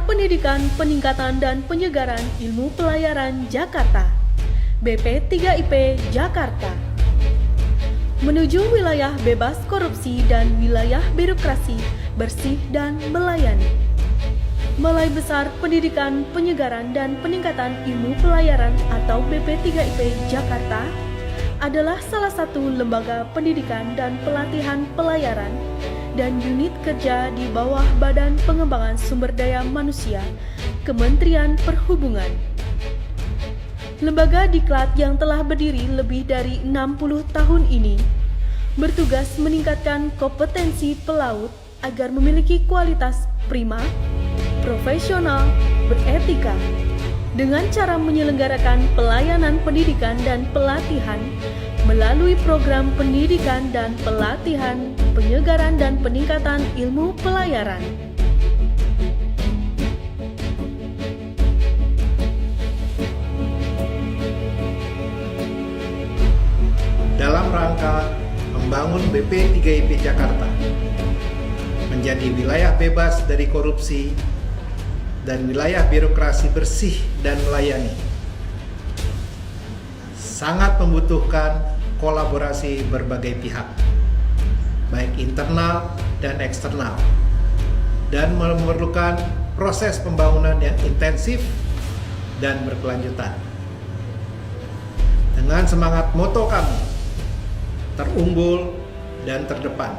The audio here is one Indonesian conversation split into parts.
Pendidikan, Peningkatan dan Penyegaran Ilmu Pelayaran Jakarta BP3IP Jakarta menuju wilayah bebas korupsi dan wilayah birokrasi bersih dan melayani. Balai Besar Pendidikan, Penyegaran dan Peningkatan Ilmu Pelayaran atau BP3IP Jakarta adalah salah satu lembaga pendidikan dan pelatihan pelayaran dan unit kerja di bawah Badan Pengembangan Sumber Daya Manusia, Kementerian Perhubungan. Lembaga diklat yang telah berdiri lebih dari 60 tahun ini bertugas meningkatkan kompetensi pelaut agar memiliki kualitas prima, profesional, beretika, dengan cara menyelenggarakan pelayanan pendidikan dan pelatihan melalui program pendidikan dan pelatihan, penyegaran dan peningkatan ilmu pelayaran. Dalam rangka membangun BP3IP Jakarta menjadi wilayah bebas dari korupsi dan wilayah birokrasi bersih dan melayani, sangat membutuhkan kolaborasi berbagai pihak, baik internal dan eksternal, dan memerlukan proses pembangunan yang intensif dan berkelanjutan. Dengan semangat moto kami, terunggul dan terdepan,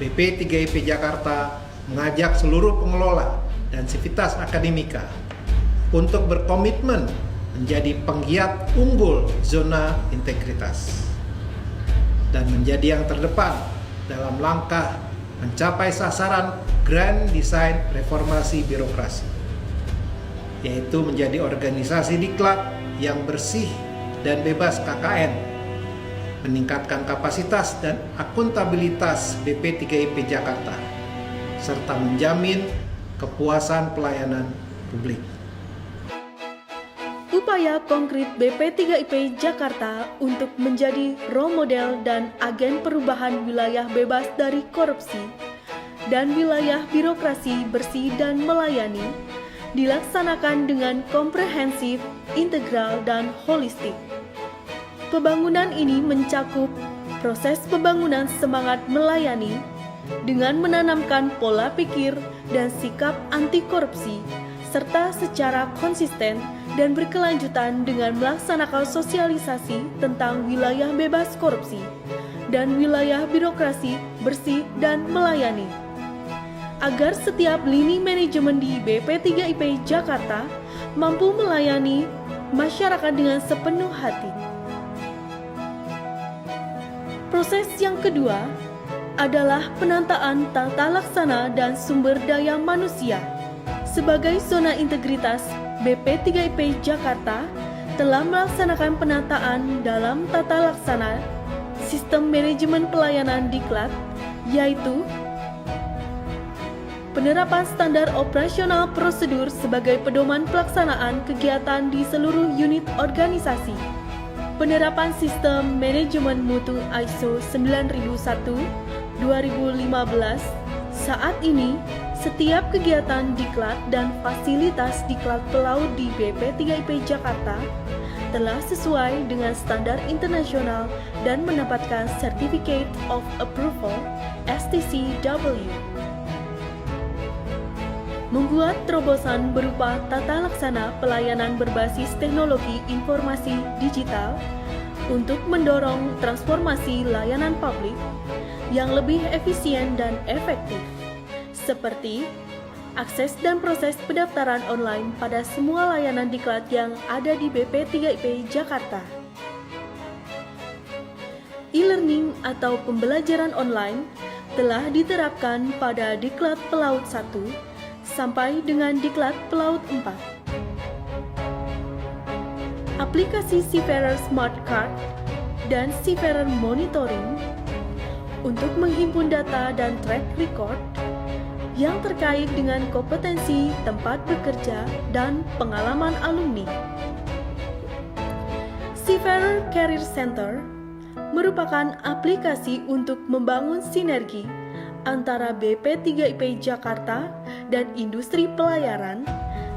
BP3IP Jakarta mengajak seluruh pengelola dan sivitas akademika untuk berkomitmen menjadi penggiat unggul zona integritas dan menjadi yang terdepan dalam langkah mencapai sasaran Grand Design Reformasi Birokrasi, yaitu menjadi organisasi diklat yang bersih dan bebas KKN, meningkatkan kapasitas dan akuntabilitas BP3IP Jakarta, serta menjamin kepuasan pelayanan publik. Upaya konkret BP3IP Jakarta untuk menjadi role model dan agen perubahan wilayah bebas dari korupsi dan wilayah birokrasi bersih dan melayani dilaksanakan dengan komprehensif, integral, dan holistik. Pembangunan ini mencakup proses pembangunan semangat melayani dengan menanamkan pola pikir dan sikap anti korupsi, serta secara konsisten dan berkelanjutan dengan melaksanakan sosialisasi tentang wilayah bebas korupsi dan wilayah birokrasi bersih dan melayani, agar setiap lini manajemen di BP3IP Jakarta mampu melayani masyarakat dengan sepenuh hati. Proses yang kedua adalah penataan tata laksana dan sumber daya manusia. Sebagai zona integritas, BP3IP Jakarta telah melaksanakan penataan dalam tata laksana sistem manajemen pelayanan diklat, yaitu penerapan standar operasional prosedur sebagai pedoman pelaksanaan kegiatan di seluruh unit organisasi, penerapan sistem manajemen mutu ISO 9001-2015. Saat ini, setiap kegiatan diklat dan fasilitas diklat pelaut di BP3IP Jakarta telah sesuai dengan standar internasional dan mendapatkan Certificate of Approval (STCW). Membuat terobosan berupa tata laksana pelayanan berbasis teknologi informasi digital untuk mendorong transformasi layanan publik yang lebih efisien dan efektif, seperti akses dan proses pendaftaran online pada semua layanan diklat yang ada di BP3IP Jakarta. E-learning atau pembelajaran online telah diterapkan pada Diklat Pelaut 1 sampai dengan Diklat Pelaut 4. Aplikasi Seafarer Smart Card dan Seafarer Monitoring untuk menghimpun data dan track record yang terkait dengan kompetensi tempat bekerja dan pengalaman alumni. Seafarer Career Center merupakan aplikasi untuk membangun sinergi antara BP3IP Jakarta dan industri pelayaran,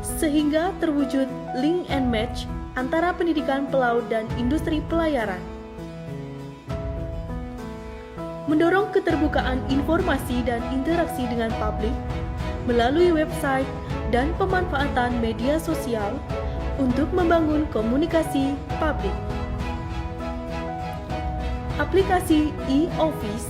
sehingga terwujud link and match antara pendidikan pelaut dan industri pelayaran. Mendorong keterbukaan informasi dan interaksi dengan publik melalui website dan pemanfaatan media sosial untuk membangun komunikasi publik. Aplikasi e-Office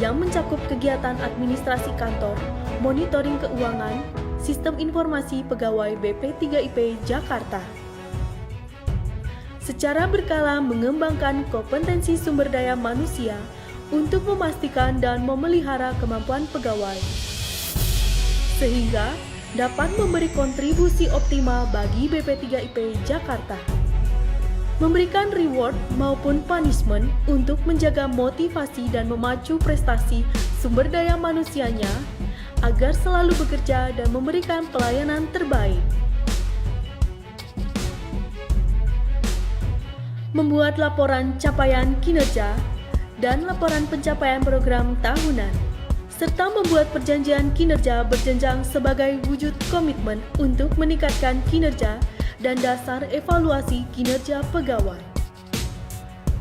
yang mencakup kegiatan administrasi kantor, monitoring keuangan, sistem informasi pegawai BP3IP Jakarta. Secara berkala mengembangkan kompetensi sumber daya manusia untuk memastikan dan memelihara kemampuan pegawai, sehingga dapat memberi kontribusi optimal bagi BP3IP Jakarta. Memberikan reward maupun punishment untuk menjaga motivasi dan memacu prestasi sumber daya manusianya agar selalu bekerja dan memberikan pelayanan terbaik. Membuat laporan capaian kinerja dan laporan pencapaian program tahunan, serta membuat perjanjian kinerja berjenjang sebagai wujud komitmen untuk meningkatkan kinerja dan dasar evaluasi kinerja pegawai.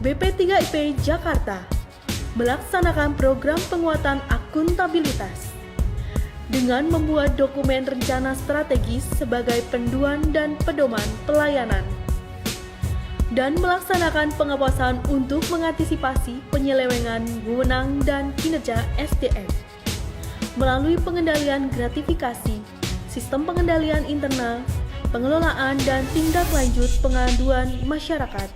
BP3IP Jakarta melaksanakan program penguatan akuntabilitas dengan membuat dokumen rencana strategis sebagai panduan dan pedoman pelayanan, dan melaksanakan pengawasan untuk mengantisipasi penyelewengan wewenang dan kinerja SDM melalui pengendalian gratifikasi, sistem pengendalian internal, pengelolaan dan tindak lanjut pengaduan masyarakat.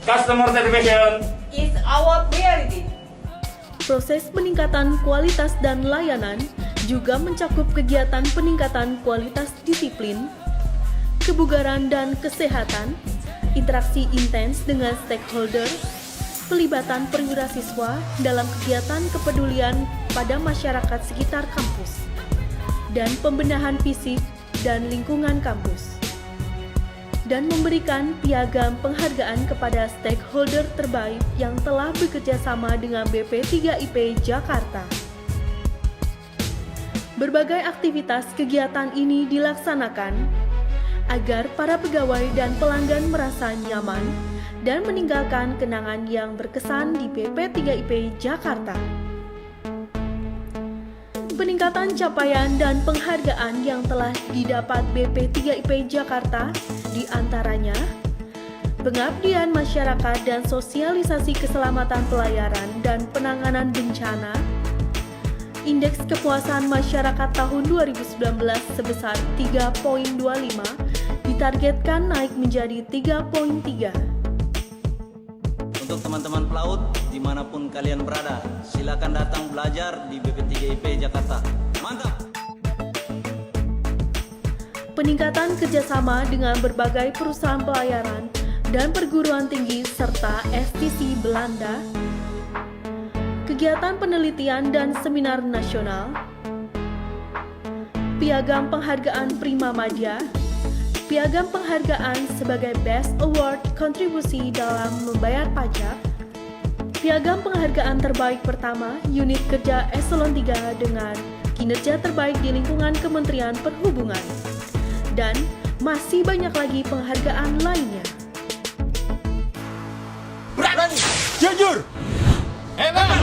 Customer satisfaction is our priority. Proses peningkatan kualitas dan layanan juga mencakup kegiatan peningkatan kualitas disiplin, kebugaran dan kesehatan, interaksi intens dengan stakeholder, pelibatan perwira siswa dalam kegiatan kepedulian pada masyarakat sekitar kampus, dan pembenahan fisik dan lingkungan kampus, dan memberikan piagam penghargaan kepada stakeholder terbaik yang telah bekerja sama dengan BP3IP Jakarta. Berbagai aktivitas kegiatan ini dilaksanakan agar para pegawai dan pelanggan merasa nyaman dan meninggalkan kenangan yang berkesan di BP3IP Jakarta. Peningkatan capaian dan penghargaan yang telah didapat BP3IP Jakarta diantaranya pengabdian masyarakat dan sosialisasi keselamatan pelayaran dan penanganan bencana. Indeks kepuasan masyarakat tahun 2019 sebesar 3.25 ditargetkan naik menjadi 3.3. Untuk teman-teman pelaut dimanapun kalian berada, silakan datang belajar di BP3IP Jakarta. Mantap! Peningkatan kerjasama dengan berbagai perusahaan pelayaran dan perguruan tinggi serta STC Belanda, kegiatan penelitian dan seminar nasional, piagam penghargaan Prima Madya, piagam penghargaan sebagai Best Award kontribusi dalam membayar pajak, piagam penghargaan terbaik pertama unit kerja eselon 3 dengan kinerja terbaik di lingkungan Kementerian Perhubungan, dan masih banyak lagi penghargaan lainnya. berani, jujur, hebat.